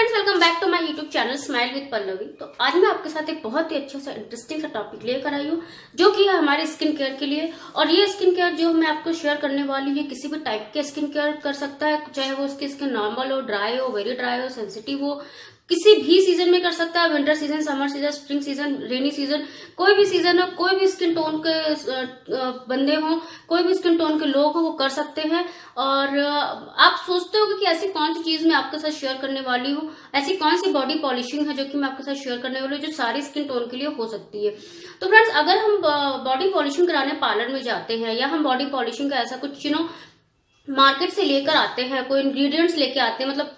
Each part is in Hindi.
Friends, welcome back to my YouTube channel smile with Pallavi. तो आज मैं आपके साथ एक बहुत ही अच्छा सा इंटरेस्टिंग सा टॉपिक लेकर आई हूँ, जो कि है हमारे स्किन केयर के लिए। और ये स्किन केयर जो मैं आपको शेयर करने वाली हूँ, ये किसी भी टाइप के स्किन केयर कर सकता है, चाहे वो उसकी स्किन नॉर्मल हो, ड्राई हो, वेरी ड्राई हो, सेंसिटिव हो, किसी भी सीजन में कर सकता है। Winter season, summer season, spring season, rainy season, कोई भी सीजन हो, कोई भी स्किन टोन के बंदे हो, कोई भी स्किन टोन के लोग हो, वो कर सकते हैं। और आप सोचते हो कि ऐसी कौन सी चीज मैं आपके साथ शेयर करने वाली हूँ, ऐसी कौन सी बॉडी पॉलिशिंग है जो कि मैं आपके साथ शेयर करने वाली हूँ, जो सारी स्किन टोन के लिए हो सकती है। तो फ्रेंड्स, अगर हम बॉडी पॉलिशिंग कराने पार्लर में जाते हैं, या हम बॉडी पॉलिशिंग का ऐसा कुछ मार्केट से लेकर आते हैं, कोई इंग्रेडिएंट्स लेके आते हैं, मतलब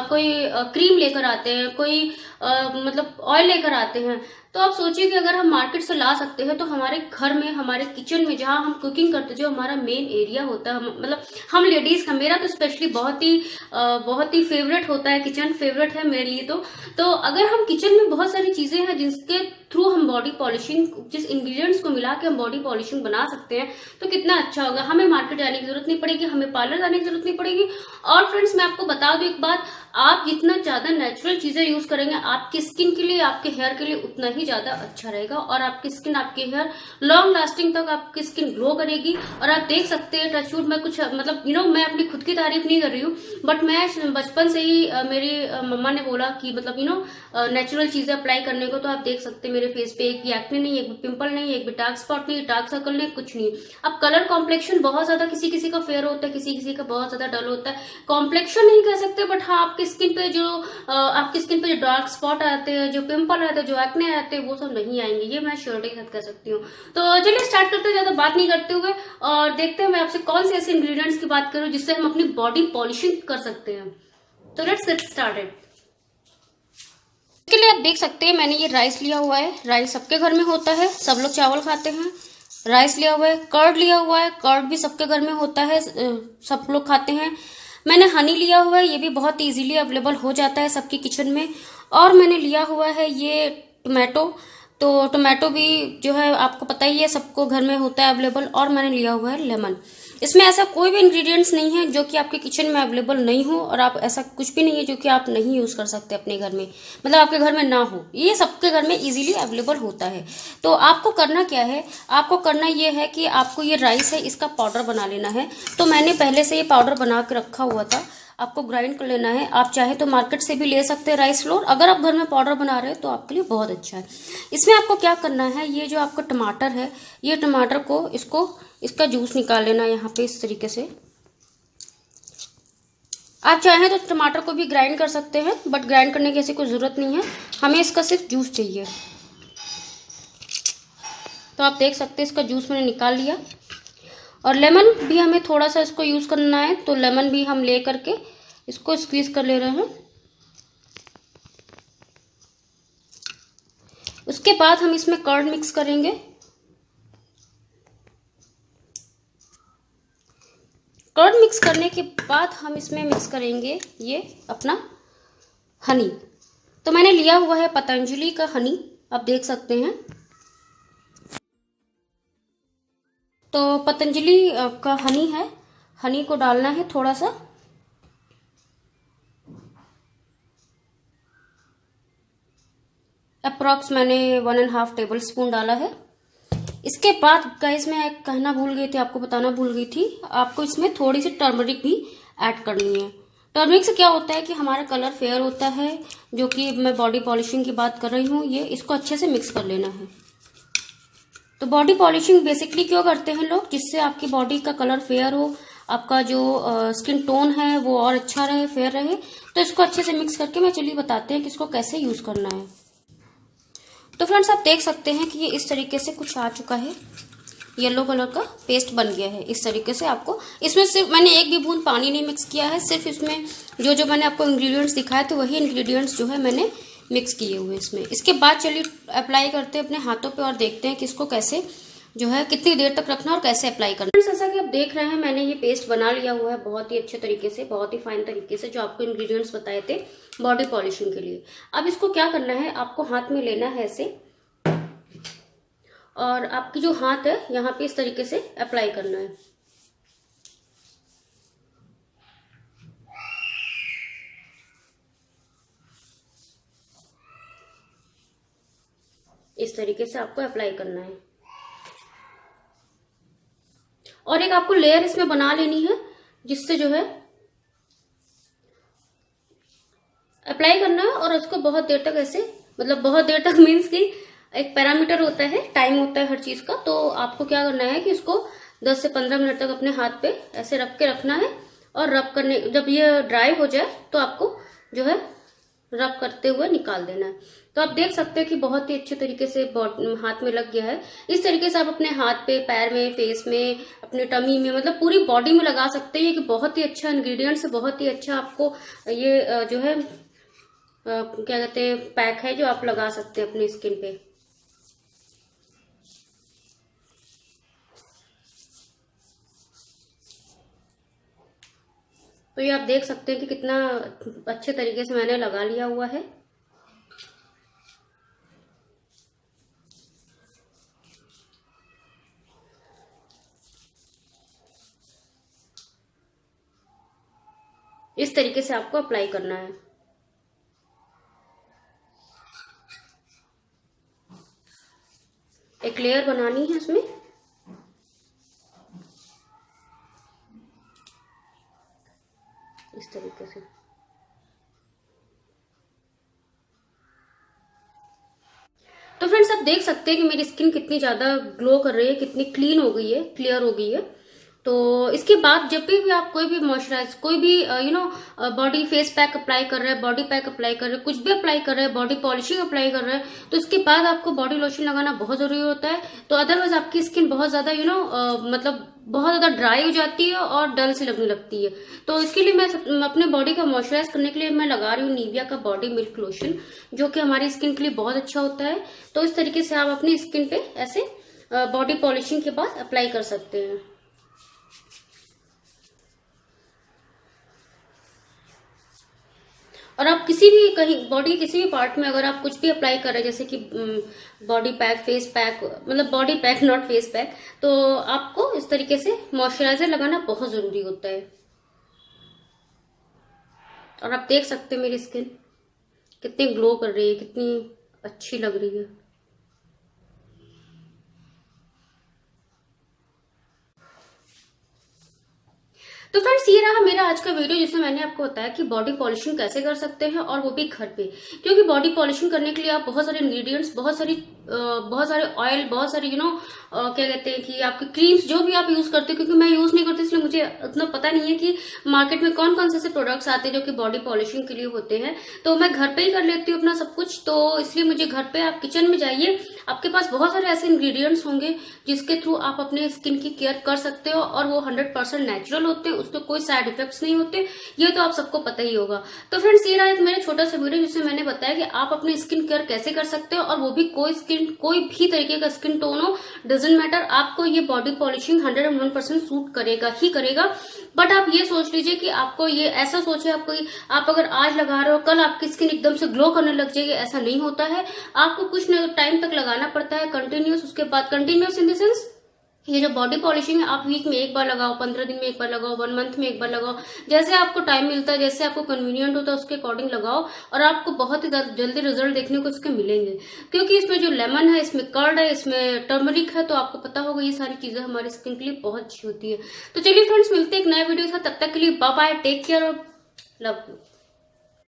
कोई क्रीम लेकर आते हैं, कोई मतलब ऑयल लेकर आते हैं, तो आप सोचिए कि अगर हम मार्केट से ला सकते हैं, तो हमारे घर में, हमारे किचन में, जहां हम कुकिंग करते हैं, जो हमारा मेन एरिया होता है, मतलब हम लेडीज का, मेरा तो स्पेशली बहुत ही फेवरेट होता है, किचन फेवरेट है मेरे लिए। तो अगर हम किचन में बहुत सारी चीजें हैं जिसके थ्रू हम बॉडी पॉलिशिंग, जिस इंग्रेडिएंट्स को मिला के हम बॉडी पॉलिशिंग बना सकते हैं, तो कितना अच्छा होगा। हमें मार्केट जाने की जरूरत नहीं पड़ेगी, हमें पार्लर जाने की जरूरत नहीं पड़ेगी। और फ्रेंड्स, मैं आपको बता दूं एक बात, आप जितना ज्यादा नेचुरल चीजें यूज करेंगे, आपकी स्किन के लिए, आपके हेयर के लिए उतना ही ज्यादा अच्छा रहेगा। और आपकी स्किन, आपके हेयर लॉन्ग लास्टिंग तक आपकी स्किन ग्लो करेगी। और आप देख सकते हैं, टचवुड, मैं कुछ मतलब मैं अपनी खुद की तारीफ नहीं कर रही हूँ, बट मैं बचपन से ही मेरी मम्मा ने बोला कि मतलब नेचुरल चीजें अप्लाई करने को। तो आप देख सकते हैं मेरे फेस पे एक भी एक्ने नहीं, एक भी पिंपल नहीं, एक भी डार्क स्पॉट नहीं, डार्क सर्कल नहीं, कुछ नहीं। अब कलर कॉम्प्लेक्शन बहुत ज्यादा किसी किसी का फेयर होता है, किसी किसी का बहुत ज्यादा डल होता है। कॉम्प्लेक्शन नहीं कह सकते, बट हाँ, आपकी स्किन पे जो डार्क स्पॉट आते हैं, जो पिंपल आते हैं, जो एक्ने आते हैं, वो सब नहीं आएंगे, ये मैं श्योरिटी के साथ कह सकती हूँ। तो चलिए स्टार्ट करते हैं, ज्यादा बात नहीं करते हुए, और देखते हैं मैं आपसे कौन से ऐसे इंग्रेडिएंट्स की बात करूं जिससे हम अपनी बॉडी पॉलिशिंग कर सकते हैं। तो लेट्स गेट स्टार्टेड। इसके लिए आप देख सकते हैं, मैंने ये राइस लिया हुआ है। राइस सबके घर में होता है, सब लोग चावल खाते हैं। राइस लिया हुआ है, कर्ड लिया हुआ है, कर्ड भी सबके घर में होता है, सब लोग खाते हैं। मैंने हनी लिया हुआ है, ये भी बहुत इजीली अवेलेबल हो जाता है सबकी किचन में। और मैंने लिया हुआ है ये टोमेटो। तो टोमेटो भी जो है आपको पता ही है, सबको घर में होता है अवेलेबल। और मैंने लिया हुआ है लेमन। इसमें ऐसा कोई भी इंग्रेडिएंट्स नहीं है जो कि आपके किचन में अवेलेबल नहीं हो, और आप ऐसा कुछ भी नहीं है जो कि आप नहीं यूज कर सकते अपने घर में, मतलब आपके घर में ना हो। ये सबके घर में इजीली अवेलेबल होता है। तो आपको करना क्या है, आपको करना ये है कि आपको ये राइस है, इसका पाउडर बना लेना है। तो मैंने पहले से ये पाउडर बना के रखा हुआ था, आपको ग्राइंड कर लेना है। आप चाहे तो मार्केट से भी ले सकते हैं राइस फ्लोर, अगर आप घर में पाउडर बना रहे हैं तो आपके लिए बहुत अच्छा है। इसमें आपको क्या करना है, ये जो आपका टमाटर है, ये टमाटर को इसका जूस निकाल लेना यहाँ पे इस तरीके से। आप चाहें तो टमाटर को भी ग्राइंड कर सकते हैं, बट ग्राइंड करने की ऐसी कोई जरूरत नहीं है, हमें इसका सिर्फ जूस चाहिए। तो आप देख सकते हैं, इसका जूस मैंने निकाल लिया। और लेमन भी हमें थोड़ा सा इसको यूज करना है, तो लेमन भी हम ले करके इसको स्क्वीज कर ले रहे हैं। उसके बाद हम इसमें कर्ड मिक्स करेंगे। कर्ड मिक्स करने के बाद हम इसमें मिक्स करेंगे ये अपना हनी। तो मैंने लिया हुआ है पतंजलि का हनी, आप देख सकते हैं। तो पतंजलि का हनी है, हनी को डालना है थोड़ा सा। अप्रॉक्स मैंने 1.5 टेबल स्पून डाला है। इसके बाद गाइस, मैं एक कहना भूल गई थी, आपको बताना भूल गई थी, आपको इसमें थोड़ी सी टर्मरिक भी ऐड करनी है। टर्मरिक से क्या होता है कि हमारा कलर फेयर होता है, जो कि मैं बॉडी पॉलिशिंग की बात कर रही हूँ। ये इसको अच्छे से मिक्स कर लेना है। तो बॉडी पॉलिशिंग बेसिकली क्यों करते हैं लोग, जिससे आपकी बॉडी का कलर फेयर हो, आपका जो स्किन टोन है वो और अच्छा रहे, फेयर रहे। तो इसको अच्छे से मिक्स करके मैं चलिए बताते हैं कि इसको कैसे यूज करना है। तो फ्रेंड्स, आप देख सकते हैं कि ये इस तरीके से कुछ आ चुका है, येलो कलर का पेस्ट बन गया है इस तरीके से। आपको इसमें सिर्फ मैंने एक भी बूंद पानी नहीं मिक्स किया है, सिर्फ इसमें जो मैंने आपको इंग्रेडिएंट्स दिखाए थे, वही इंग्रेडिएंट्स जो है मैंने मिक्स किए हुए इसमें। इसके बाद चलिए अप्लाई करते हैं अपने हाथों पे, और देखते हैं कि इसको कैसे जो है कितनी देर तक रखना और कैसे अप्लाई करना। जैसा कि आप देख रहे हैं, मैंने ये पेस्ट बना लिया हुआ है बहुत ही अच्छे तरीके से, बहुत ही फाइन तरीके से, जो आपको इंग्रेडिएंट्स बताए थे बॉडी पॉलिशिंग के लिए। अब इसको क्या करना है, आपको हाथ में लेना है ऐसे, और आपकी जो हाथ है यहाँ पे इस तरीके से अप्लाई करना है। इस तरीके से आपको अप्लाई करना है। और एक आपको लेयर इसमें बना लेनी है, जिससे जो है अप्लाई करना है। और उसको बहुत देर तक ऐसे, मतलब बहुत देर तक मीन्स कि एक पैरामीटर होता है, टाइम होता है हर चीज का। तो आपको क्या करना है कि इसको 10 से 15 मिनट तक अपने हाथ पे ऐसे रख के रखना है। और रब करने, जब ये ड्राई हो जाए तो आपको जो है रब करते हुए निकाल देना है। तो आप देख सकते हैं कि बहुत ही अच्छे तरीके से हाथ में लग गया है। इस तरीके से आप अपने हाथ पे, पैर में, फेस में, अपने टमी में, मतलब पूरी बॉडी में लगा सकते हैं। कि बहुत ही अच्छा इंग्रेडिएंट्स, बहुत ही अच्छा आपको ये जो है क्या कहते हैं पैक है, जो आप लगा सकते हैं अपनी स्किन पे। तो ये आप देख सकते हैं कि कितना अच्छे तरीके से मैंने लगा लिया हुआ है। इस तरीके से आपको अप्लाई करना है। एक लेयर बनानी है इसमें। इस तरीके से तो फ्रेंड्स आप देख सकते हैं कि मेरी स्किन कितनी ज्यादा ग्लो कर रही है, कितनी क्लीन हो गई है, क्लियर हो गई है। तो इसके बाद जब भी आप कोई भी मॉइस्चराइज, कोई भी बॉडी फेस पैक अप्लाई कर रहे हैं, बॉडी पैक अप्लाई कर रहे हैं, कुछ भी अप्लाई कर रहे हैं, बॉडी पॉलिशिंग अप्लाई कर रहे हैं, तो इसके बाद आपको बॉडी लोशन लगाना बहुत जरूरी होता है। तो अदरवाइज आपकी स्किन बहुत ज्यादा मतलब बहुत ज्यादा ड्राई हो जाती है और डल सी लगने लगती है। तो इसके लिए मैं अपने बॉडी का मॉइस्चराइज करने के लिए मैं लगा रही हूँ निविया का बॉडी मिल्क लोशन, जो कि हमारी स्किन के लिए बहुत अच्छा होता है। तो इस तरीके से आप अपनी स्किन पे ऐसे बॉडी पॉलिशिंग के बाद अप्लाई कर सकते हैं। और आप किसी भी, कहीं बॉडी किसी भी पार्ट में अगर आप कुछ भी अप्लाई कर रहे हैं, जैसे कि बॉडी पैक, फेस पैक, मतलब body pack not face pack, तो आपको इस तरीके से मॉइस्चराइजर लगाना बहुत जरूरी होता है। और आप देख सकते हैं मेरी स्किन कितनी ग्लो कर रही है, कितनी अच्छी लग रही है। तो फ्रेंड्स ये रहा मेरा आज का वीडियो, जिसमें मैंने आपको बताया कि बॉडी पॉलिशिंग कैसे कर सकते हैं, और वो भी घर पे। क्योंकि बॉडी पॉलिशिंग करने के लिए आप बहुत सारे इंग्रेडिएंट्स, बहुत सारे ऑयल, बहुत सारे क्या कहते हैं कि आपकी क्रीम्स जो भी आप यूज करते हैं, क्योंकि मैं यूज नहीं करती इसलिए मुझे उतना पता नहीं है कि मार्केट में कौन कौन से ऐसे प्रोडक्ट्स आते हैं जो कि बॉडी पॉलिशिंग के लिए होते हैं। तो मैं घर पे ही कर लेती हूँ अपना सब कुछ। तो इसलिए मुझे घर पे, आप किचन में जाइए, आपके पास बहुत सारे ऐसे इंग्रेडिएंट्स होंगे जिसके थ्रू आप अपने स्किन की केयर कर सकते हो, और वो 100% नेचुरल होते हैं, उसके कोई साइड इफेक्ट्स नहीं होते। ये तो आप सबको पता ही होगा। तो फ्रेंड्स ये रहा एक मेरा छोटा सा वीडियो, जिसमें मैंने बताया कि आप अपनी स्किन केयर कैसे कर सकते हो, और वो भी कोई भी तरीके का स्किन टोन हो, डजंट मैटर, आपको ये बॉडी पॉलिशिंग 101% सूट करेगा ही करेगा। बट आप ये सोच लीजिए कि आपको ये ऐसा सोचे, आप अगर आज लगा रहे हो, कल आपकी स्किन एकदम से ग्लो करने लग जाएगी, ऐसा नहीं होता है। आपको कुछ टाइम तक लगाना पड़ता है कंटिन्यूस। उसके बाद कंटिन्यूस इन द सेंस, ये जो बॉडी पॉलिशिंग है आप वीक में एक बार लगाओ, 15 दिन में एक बार लगाओ, 1 मंथ में एक बार लगाओ, जैसे आपको टाइम मिलता है, जैसे आपको कन्वीनियंट होता है उसके अकॉर्डिंग लगाओ, और आपको बहुत ही जल्दी रिजल्ट देखने को इसके मिलेंगे। क्योंकि इसमें जो लेमन है, इसमें कर्ड है, इसमें टर्मरिक है, तो आपको पता होगा ये सारी चीजें हमारी स्किन के लिए बहुत अच्छी होती है। तो चलिए फ्रेंड्स, मिलते हैं एक नए वीडियो के साथ, तब तक के लिए बाय बाय, टेक केयर और लव यू।